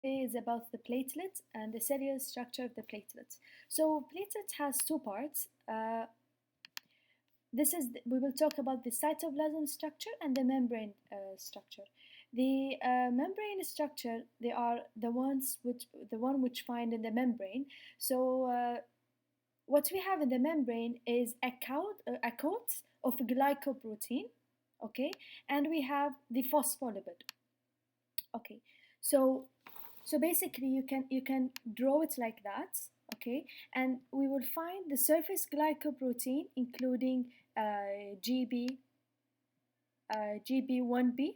Is about the platelet and the cellular structure of the platelet. So platelet has two parts. We will talk about the cytoplasm structure and the membrane structure. The membrane structure, they are the one which find in the membrane. So what we have in the membrane is a coat of glycoprotein, okay, and we have the phospholipid. Okay, so basically you can draw it like that, okay, and we will find the surface glycoprotein including GB, GB1B,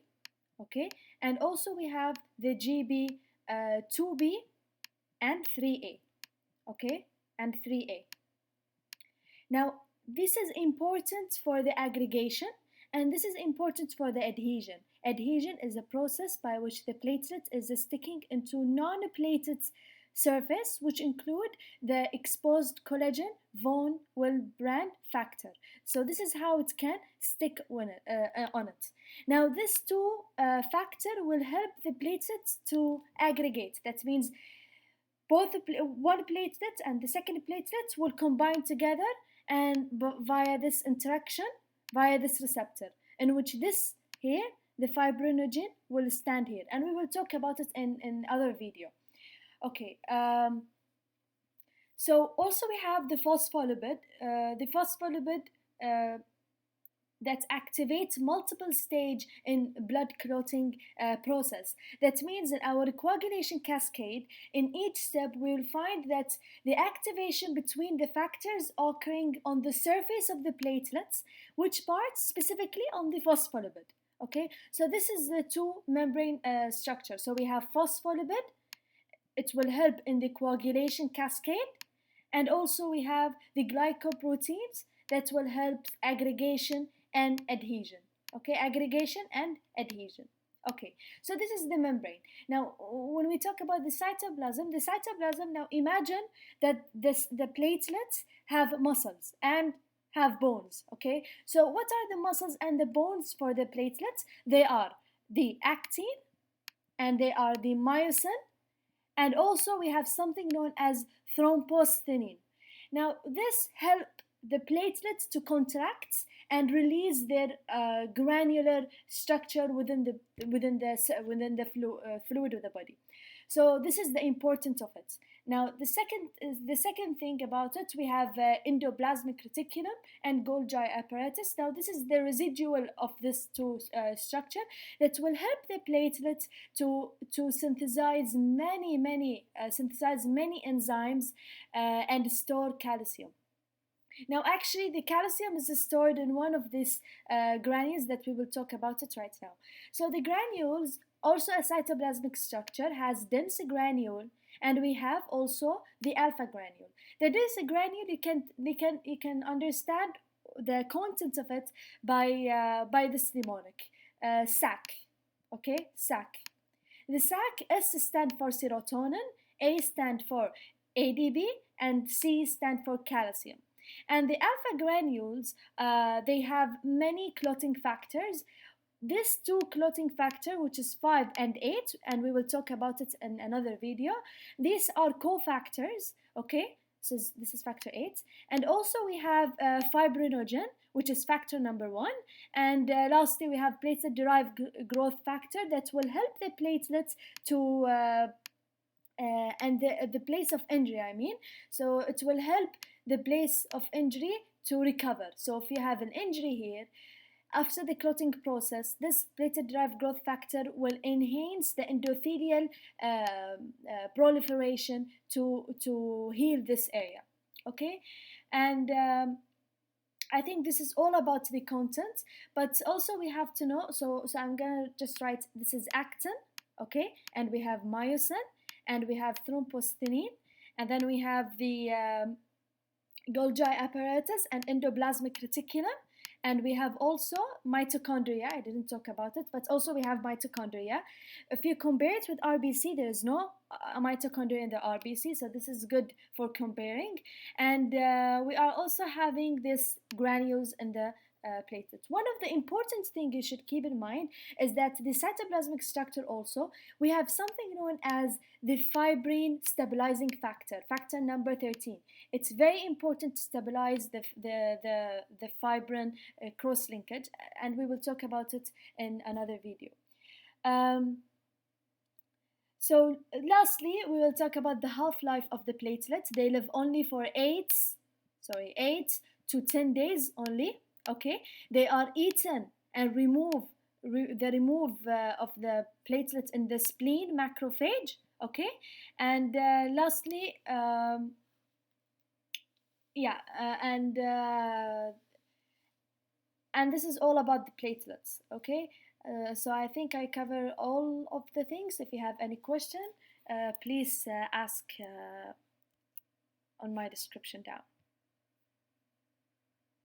okay, and also we have the GB2B and 3A, okay, and 3A. Now this is important for the aggregation and this is important for the adhesion. Adhesion is a process by which the platelet is sticking into non-plated surface, which include the exposed collagen, von Willebrand factor. So this is how it can stick on it. Now these two factor will help the platelets to aggregate. That means both one platelet and the second platelet will combine together and via this interaction, via this receptor, in which this here, the fibrinogen, will stand here, and we will talk about it in other video. Okay. So also we have the phospholipid. The phospholipid that activates multiple stage in blood clotting process. That means in our coagulation cascade, in each step we will find that the activation between the factors occurring on the surface of the platelets, which parts specifically on the phospholipid. Okay, so this is the two membrane structure. So we have phospholipid, it will help in the coagulation cascade, and also we have the glycoproteins that will help aggregation and adhesion. Okay, aggregation and adhesion. Okay, so this is the membrane. Now when we talk about the cytoplasm, now imagine that the platelets have muscles and have bones. Okay, so what are the muscles and the bones for the platelets? They are the actin and they are the myosin, and also we have something known as thrombocytin. Now this help the platelets to contract and release their granular structure within the fluid of the body. So this is the importance of it. Now the second thing about it, we have endoplasmic reticulum and Golgi apparatus. Now this is the residual of this two structure that will help the platelet to synthesize many enzymes and store calcium. Now actually the calcium is stored in one of these granules that we will talk about it right now. So the granules, also a cytoplasmic structure, has dense granule, and we have also the alpha granule. The dense granule, you can understand the content of it by this mnemonic, SAC. Okay, SAC. The SAC, S stand for serotonin, A stand for ADP, and C stand for calcium. And the alpha granules, they have many clotting factors. These two clotting factor, which is 5 and 8, and we will talk about it in another video, these are cofactors, okay? So this is factor 8. And also we have fibrinogen, which is factor number 1. And lastly, we have platelet-derived growth factor that will help the platelets to and the place of injury, I mean. So it will help the place of injury to recover. So if you have an injury here, after the clotting process, this platelet-derived growth factor will enhance the endothelial proliferation to heal this area. Okay, and I think this is all about the content, but also we have to know. So I'm gonna just write, this is actin, okay, and we have myosin, and we have thrombocytin, and then we have the Golgi apparatus and endoplasmic reticulum, and we have also mitochondria. I didn't talk about it, but also we have mitochondria. If you compare it with RBC, there is no mitochondria in the RBC, so this is good for comparing. And we are also having these granules in the platelets. One of the important things you should keep in mind is that the cytoplasmic structure also, we have something known as the fibrin stabilizing factor, factor number 13. It's very important to stabilize the fibrin cross linkage, and we will talk about it in another video. Um, so lastly, we will talk about the half-life of the platelets. They live only for 8 to 10 days only. Okay, they are eaten and the remove of the platelets in the spleen macrophage. Okay, and lastly, yeah, and this is all about the platelets. Okay, so I think I cover all of the things. If you have any question, please ask on my description down.